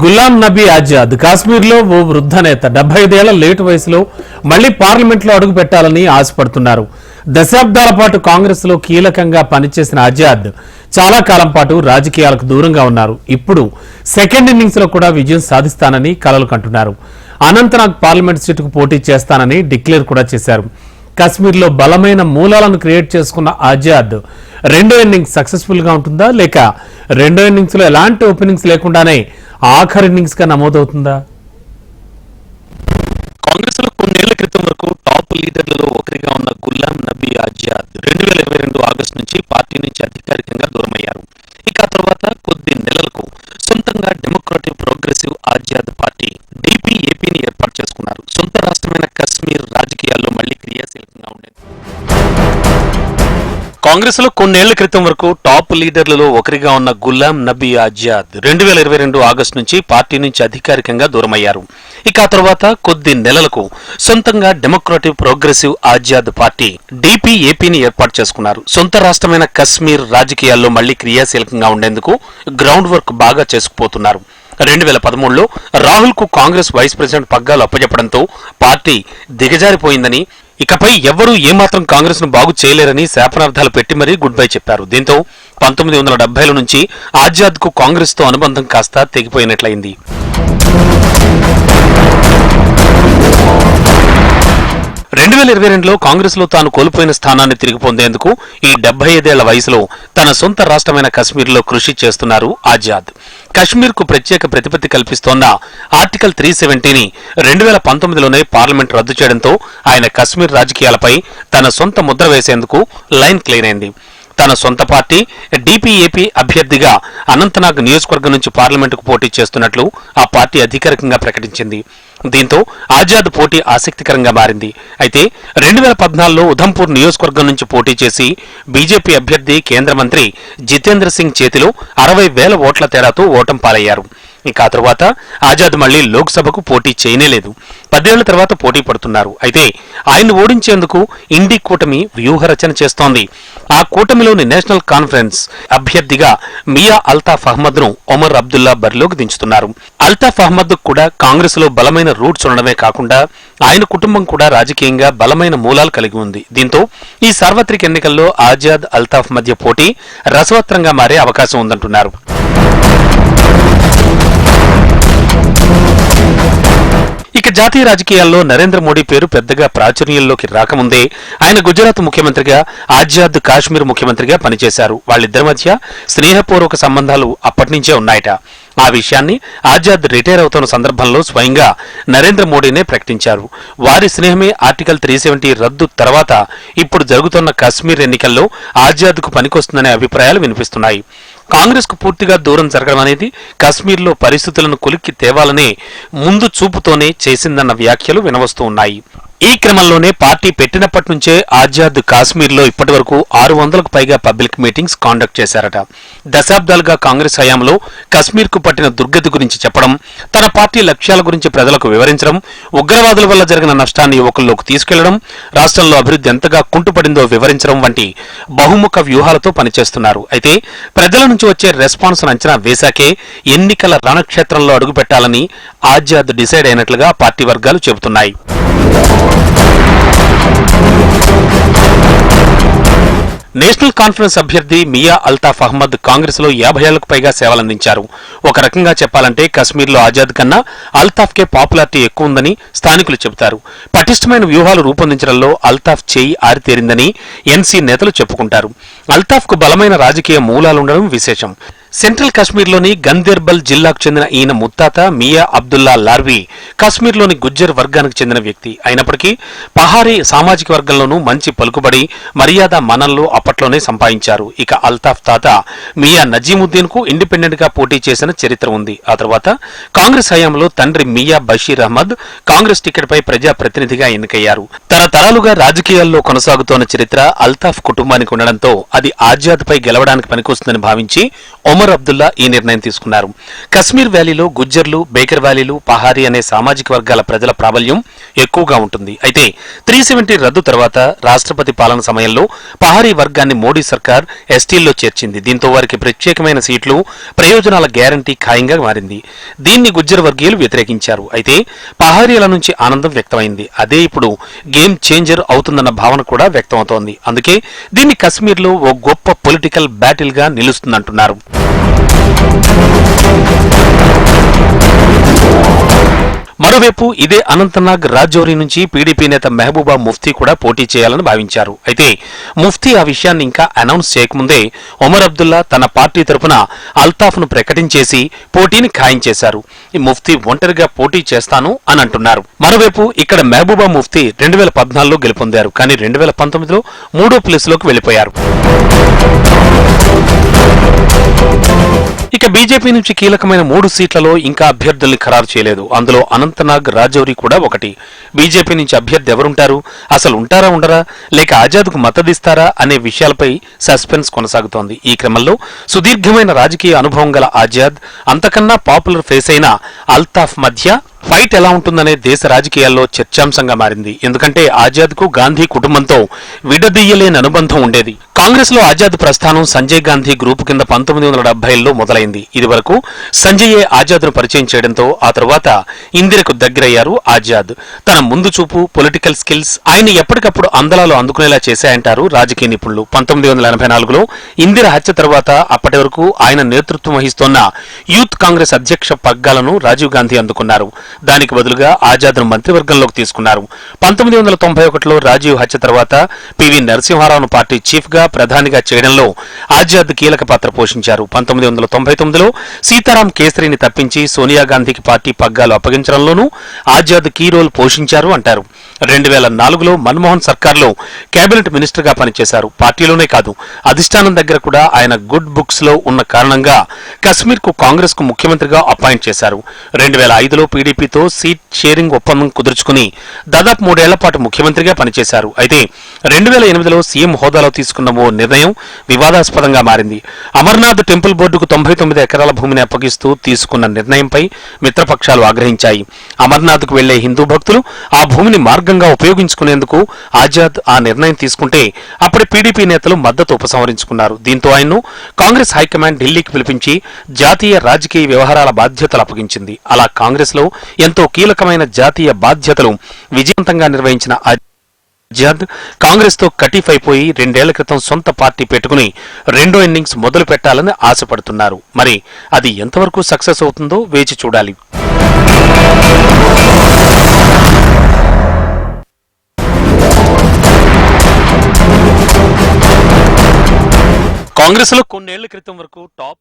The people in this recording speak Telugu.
గులాం నబీ ఆజాద్ కాశ్మీర్ లో ఓ వృద్ధ నేత 75 ఏళ్ల లేటు వయసులో మళ్లీ పార్లమెంట్ లో అడుగు పెట్టాలని ఆశపడుతున్నారు. దశాబ్దాల పాటు కాంగ్రెస్ లో కీలకంగా పనిచేసిన ఆజాద్ చాలా కాలం పాటు రాజకీయాలకు దూరంగా ఉన్నారు. ఇప్పుడు సెకండ్ ఇన్నింగ్స్ లో కూడా విజయం సాధిస్తానని కలలు కంటున్నారు. అనంతనాగ్ పార్లమెంట్ సీటుకు పోటీ చేస్తానని డిక్లేర్ కూడా చేశారు. కశ్మీర్ లో బలమైన మూలాలను క్రియేట్ చేసుకున్న ఆజాద్ రెండో ఇన్నింగ్స్ సక్సెస్ఫుల్ గా ఉంటుందా, లేక రెండో ఇన్నింగ్స్ లో ఎలాంటి ఓపెనింగ్స్ లేకుండానే ఆఖరి ఇన్నింగ్స్ గా నమోదవుతుందా? కాంగ్రెస్ లో కొన్నేళ్ల క్రితం వరకు టాప్ లీడర్లలో ఒకరిగా ఉన్న గులాం నబీ ఆజాద్ 2022 ఆగస్టు నుంచి పార్టీ నుంచి అధికారికంగా దూరమయ్యారు. ఇక ఆ తర్వాత కొద్ది నెలలకు సొంతంగా డెమోక్రాటిక్ ప్రోగ్రెసివ్ ఆజాద్ పార్టీ DPAPని ఏర్పాటు చేసుకున్నారు. సొంత రాష్ట్రమైన కశ్మీర్ రాజకీయాల్లో మళ్లీ క్రియాశీలకంగా ఉండేది. కాంగ్రెస్ లో కొన్నేళ్ల క్రితం వరకు టాప్ లీడర్లలో ఒకరిగా ఉన్న గులాం నబీ ఆజాద్ 2022 ఆగస్టు నుంచి పార్టీ నుంచి అధికారికంగా దూరమయ్యారు. ఇక ఆ తర్వాత కొద్ది నెలలకు సొంతంగా డెమోక్రాటిక్ ప్రోగ్రెసివ్ ఆజాద్ పార్టీ DPAPని ఏర్పాటు చేసుకున్నారు. సొంత రాష్ట్రమైన కశ్మీర్ రాజకీయాల్లో మళ్లీ క్రియాశీలకంగా ఉండేందుకు గ్రౌండ్ వర్క్ బాగా చేసుకుపోతున్నారు. 2013లో రాహుల్ కు కాంగ్రెస్ వైస్ ప్రెసిడెంట్ పగ్గాలు అప్పచెప్పడంతో పార్టీ దిగజారిపోయిందని, ఇకపై ఎవరూ ఏమాత్రం కాంగ్రెస్ ను బాగు చేయలేరని శాపనార్థాలు పెట్టి మరీ గుడ్ బై చెప్పారు. దీంతో 1970ల నుంచి ఆజాద్ కు కాంగ్రెస్ తో అనుబంధం కాస్త తెగిపోయినట్లయింది. 2022లో కాంగ్రెస్ లో తాను కోల్పోయిన స్థానాన్ని తిరిగి పొందేందుకు ఈ 75 ఏళ్ల వయసులో తన సొంత రాష్ట్రమైన కశ్మీర్లో కృషి చేస్తున్నారు ఆజాద్. కశ్మీర్ కు ప్రత్యేక ప్రతిపత్తి కల్పిస్తోన్న ఆర్టికల్ 370ని 2019లోనే పార్లమెంట్ రద్దు చేయడంతో ఆయన కశ్మీర్ రాజకీయాలపై తన సొంత ముద్ర వేసేందుకు లైన్ క్లియర్ అయింది. తన సొంత పార్టీ DPAP అభ్యర్థిగా అనంతనాగ్ నియోజకవర్గం నుంచి పార్లమెంటుకు పోటీ చేస్తున్నట్లు ఆ పార్టీ అధికారికంగా ప్రకటించింది. దీంతో ఆజాద్ పోటీ ఆసక్తికరంగా మారింది. అయితే 2014లో ఉధంపూర్ నియోజకవర్గం నుంచి పోటీ చేసి బీజేపీ అభ్యర్థి కేంద్ర మంత్రి జితేంద్ర సింగ్ చేతిలో 60,000 ఓట్ల తేడాతో ఓటం పాలయ్యారు. ఇక ఆ తరువాత ఆజాద్ మళ్లీ లోక్సభకు పోటీ చేయనేలేదు. 10 ఏళ్ల తర్వాత పోటీ పడుతున్నారు. అయితే ఆయన్ని ఓడించేందుకు ఇండి కూటమి వ్యూహరచన చేస్తోంది. ఆ కూటమిలోని నేషనల్ కాన్ఫరెన్స్ అభ్యర్థిగా మియా అల్తాఫ్ అహ్మద్ ను ఒమర్ అబ్దుల్లా బరిలోకి దించుతున్నారు. అల్తాఫ్ అహ్మద్ కూడా కాంగ్రెస్ లో బలమైన రూట్స్ ఉండడమే కాకుండా ఆయన కుటుంబం కూడా రాజకీయంగా బలమైన మూలాలు కలిగి ఉంది. దీంతో ఈ సార్వత్రిక ఎన్నికల్లో ఆజాద్ అల్తాఫ్ మధ్య పోటీ రసవత్రంగా మారే అవకాశం ఉందంటున్నారు. ఇక జాతీయ రాజకీయాల్లో నరేంద్ర మోడీ పేరు పెద్దగా ప్రాచుర్యంలోకి రాకముందే ఆయన గుజరాత్ ముఖ్యమంత్రిగా, ఆజాద్ కాశ్మీర్ ముఖ్యమంత్రిగా పనిచేశారు. వాళ్ళిద్దరి మధ్య స్నేహపూర్వక సంబంధాలు అప్పటినుంచే ఉన్నాయట. ఆ విషయాన్ని ఆజాద్ రిటైర్ అవుతున్న సందర్భంలో స్వయంగా నరేంద్ర మోడీనే ప్రకటించారు. వారి స్నేహమే ఆర్టికల్ 370 రద్దు తర్వాత ఇప్పుడు జరుగుతున్న కశ్మీర్ ఎన్నికల్లో ఆజాద్ కు పనికొస్తుందనే అభిప్రాయాలు వినిపిస్తున్నాయి. కాంగ్రెస్ కు పూర్తిగా దూరం జరగడం అనేది కశ్మీర్లో పరిస్థితులను కొలిక్కి తేవాలనే ముందు చూపుతోనే చేసిందన్న వ్యాఖ్యలు వినవస్తూ ఉన్నాయి. ఈ క్రమంలోనే పార్టీ పెట్టినప్పటి నుంచే ఆజాద్ కాశ్మీర్లో ఇప్పటి వరకు 600కు పైగా పబ్లిక్ మీటింగ్స్ కాండక్ట్ చేశారట. దశాబ్దాలుగా కాంగ్రెస్ హయాంలో కశ్మీర్ కు పట్టిన దుర్గతి గురించి చెప్పడం, తన పార్టీ లక్ష్యాల గురించి ప్రజలకు వివరించడం, ఉగ్రవాదుల వల్ల జరిగిన నష్టాన్ని యువకుల్లోకి తీసుకెళ్లడం, రాష్ట్రంలో అభివృద్ధి ఎంతగా కుంటుపడిందో వివరించడం వంటి బహుముఖ వ్యూహాలతో పనిచేస్తున్నారు. అయితే ప్రజల నుంచి వచ్చే రెస్పాన్స్ అంచనా వేశాకే ఎన్నికల రణక్షేత్రంలో అడుగుపెట్టాలని ఆజాద్ డిసైడ్ అయినట్లుగా పార్టీ వర్గాలు చెబుతున్నాయి. నేషనల్ కాన్ఫరెన్స్ అభ్యర్థి మియా అల్తాఫ్ అహ్మద్ కాంగ్రెస్ లో 50 ఏళ్లకు పైగా సేవలందించారు. ఒక రకంగా చెప్పాలంటే కశ్మీర్లో ఆజాద్ కన్నా అల్తాఫ్ కే పాపులారిటీ ఎక్కువ ఉందని స్థానికులు చెబుతారు. పటిష్టమైన వ్యూహాలు రూపొందించడంలో అల్తాఫ్ చేయి ఆరితేరిందని NC నేతలు చెప్పుకుంటారు. అల్తాఫ్ కు బలమైన రాజకీయ మూలాలుండడం విశేషం. సెంట్రల్ కశ్మీర్లోని గందేర్బల్ జిల్లాకు చెందిన ఈయన ముత్తాత మియా అబ్దుల్లా లార్వీ కశ్మీర్లోని గుజ్జర్ వర్గానికి చెందిన వ్యక్తి అయినప్పటికీ పహారీ సామాజిక వర్గంలోనూ మంచి పలుకుబడి, మర్యాద, మనల్లో అప్పట్లోనే సంపాదించారు. ఇక అల్తాఫ్ తాత మియా నజీముద్దీన్ కు ఇండిపెండెంట్ గా పోటీ చేసిన చరిత్ర ఉంది. ఆ తర్వాత కాంగ్రెస్ హయాంలో తండ్రి మియా బషీర్ అహ్మద్ కాంగ్రెస్ టికెట్ పై ప్రజాప్రతినిధిగా ఎన్నికయ్యారు. తరతరాలుగా రాజకీయాల్లో కొనసాగుతోన్న చరిత్ర అల్తాఫ్ కుటుంబానికి ఉండడంతో అది ఆజాద్ పై గెలవడానికి పనికొస్తుందని భావించి ఒమర్ ఒమర్ అబ్దుల్లా ఈ నిర్ణయం తీసుకున్నారు. కశ్మీర్ వ్యాలీలో గుజ్జర్లు, బేకర్ వ్యాలీలు, పహారీ అనే సామాజిక వర్గాల ప్రజల ప్రాబల్యం ఎక్కువగా ఉంటుంది. అయితే 370 రద్దు తర్వాత రాష్ట్రపతి పాలన సమయంలో పహారీ వర్గాన్ని మోడీ సర్కార్ ఎస్టీల్లో చేర్చింది. దీంతో వారికి ప్రత్యేకమైన సీట్లు, ప్రయోజనాల గ్యారంటీ ఖాయంగా మారింది. దీన్ని గుజ్జర్ వర్గీయులు వ్యతిరేకించారు. అయితే పహారీల నుంచి ఆనందం వ్యక్తమైంది. అదే ఇప్పుడు గేమ్ చేంజర్ అవుతుందన్న భావన కూడా వ్యక్తమవుతోంది. అందుకే దీన్ని కశ్మీర్లో ఓ గొప్ప పొలిటికల్ బ్యాటిల్ గా నిలుస్తుందంటున్నారు. మరోవైపు ఇదే అనంతనాగ్ రాజౌరి నుంచి పీడీపీ నేత మెహబూబా ముఫ్తీ కూడా పోటీ చేయాలని భావించారు. అయితే ముఫ్తీ ఆ విషయాన్ని ఇంకా అనౌన్స్ చేయకముందే ఒమర్ అబ్దుల్లా తన పార్టీ తరపున అల్తాఫ్ ను ప్రకటించేసి పోటీని ఖాయం చేశారు. ఈ ముఫ్తీ ఒంటరిగా పోటీ చేస్తాను అని అంటున్నారు. మరోవైపు ఇక్కడ మెహబూబా ముఫ్తీ 2014లో గెలుపొందారు. కానీ 2019లో 3వ ప్లేస్లోకి వెళ్లిపోయారు. ఇక బీజేపీ నుంచి కీలకమైన 3 సీట్లలో ఇంకా అభ్యర్థుల్ని ఖరారు చేయలేదు. అందులో అనంతనాగ్ రాజౌరి కూడా ఒకటి. బీజేపీ నుంచి అభ్యర్థి ఎవరుంటారు, అసలు ఉంటారా ఉండరా, లేక ఆజాద్కు మద్దతిస్తారా అనే విషయాలపై సస్పెన్స్ కొనసాగుతోంది. ఈ క్రమంలో సుదీర్ఘమైన రాజకీయ అనుభవం గల ఆజాద్, అంతకన్నా పాపులర్ ఫేస్ అయిన అల్తాఫ్ మధ్య ఫైట్ ఎలా ఉంటుందనే దేశ రాజకీయాల్లో చర్చాంశంగా మారింది. ఎందుకంటే ఆజాద్ కు గాంధీ కుటుంబంతో విడదీయలేని అనుబంధం ఉండేది. కాంగ్రెస్ లో ఆజాద్ ప్రస్థానం సంజయ్ గాంధీ గ్రూప్ కింద 1970లో మొదలైంది. ఇది వరకు సంజయే ఆజాద్ ను పరిచయం చేయడంతో ఆ తర్వాత ఇందిరకు దగ్గరయ్యారు ఆజాద్. తన ముందు చూపు, పొలిటికల్ స్కిల్స్ ఆయన ఎప్పటికప్పుడు అందలాలు అందుకునేలా చేశాయంటారు రాజకీయ నిపుణులు. 1984లో ఇందిర హత్య తర్వాత అప్పటి వరకు ఆయన నేతృత్వం వహిస్తోన్న యూత్ కాంగ్రెస్ అధ్యక్ష పగ్గాలను రాజీవ్ గాంధీ అందుకున్నారు. దానికి బదులుగా ఆజాద్ను మంత్రివర్గంలోకి తీసుకున్నారు. 1991లో రాజీవ్ హత్య తర్వాత పివి నరసింహారావును పార్టీ చీఫ్ గా, ప్రధానిగా చేయడంలో ఆజాద్ కీలక పాత్ర పోషించారు. 1999లో సీతారాం కేసరిని తప్పించి సోనియా గాంధీకి పార్టీ పగ్గాలు అప్పగించడంలోనూ ఆజాద్ కీ రోల్ పోషించారు అంటారు. 2004లో మన్మోహన్ సర్కార్లో కేబినెట్ మినిస్టర్ గా పనిచేశారు. పార్టీలోనే కాదు, అధిష్టానం దగ్గర కూడా ఆయన గుడ్ బుక్స్ లో ఉన్న కారణంగా కశ్మీర్ కు కాంగ్రెస్ కు ముఖ్యమంత్రిగా అపాయింట్ చేశారు. 2005లో పీడీపీతో సీట్ షేరింగ్ ఒప్పందం కుదుర్చుకుని దాదాపు 3 ఏళ్ల పాటు ముఖ్యమంత్రిగా పనిచేశారు. అయితే 2008లో సీఎం హోదాలో తీసుకున్న ఓ నిర్ణయం వివాదాస్పదంగా మారింది. అమర్నాథ్ టెంపుల్ బోర్డుకు 99 ఎకరాల భూమిని అప్పగిస్తూ తీసుకున్న నిర్ణయంపై మిత్రపక్షాలు ఆగ్రహించాయి. అమర్నాథ్ కు వెళ్లే హిందూ భక్తులు ఆ భూమిని మార్గంగా ఉపయోగించుకునేందుకు ఆజాద్ ఆ నిర్ణయం తీసుకుంటే అప్పటి పీడీపీ నేతలు మద్దతు ఉపసంహరించుకున్నారు. దీంతో ఆయన్ను కాంగ్రెస్ హైకమాండ్ ఢిల్లీకి పిలిపించి జాతీయ రాజకీయ వ్యవహారాల బాధ్యతలు అప్పగించింది. అలా కాంగ్రెస్ లో ఎంతో కీలకమైన జాతీయ బాధ్యతలు విజయవంతంగా నిర్వహించిన ఆజాద్ కాంగ్రెస్ తో కటీఫ్ అయిపోయి 2 ఏళ్ల క్రితం సొంత పార్టీ పెట్టుకుని రెండో ఇన్నింగ్స్ మొదలు పెట్టాలని ఆశపడుతున్నారు. మరి అది ఎంతవరకు సక్సెస్ అవుతుందో వేచి చూడాలి. కాంగ్రెస్ లో కొన్నేళ్ల క్రితం వరకు టాప్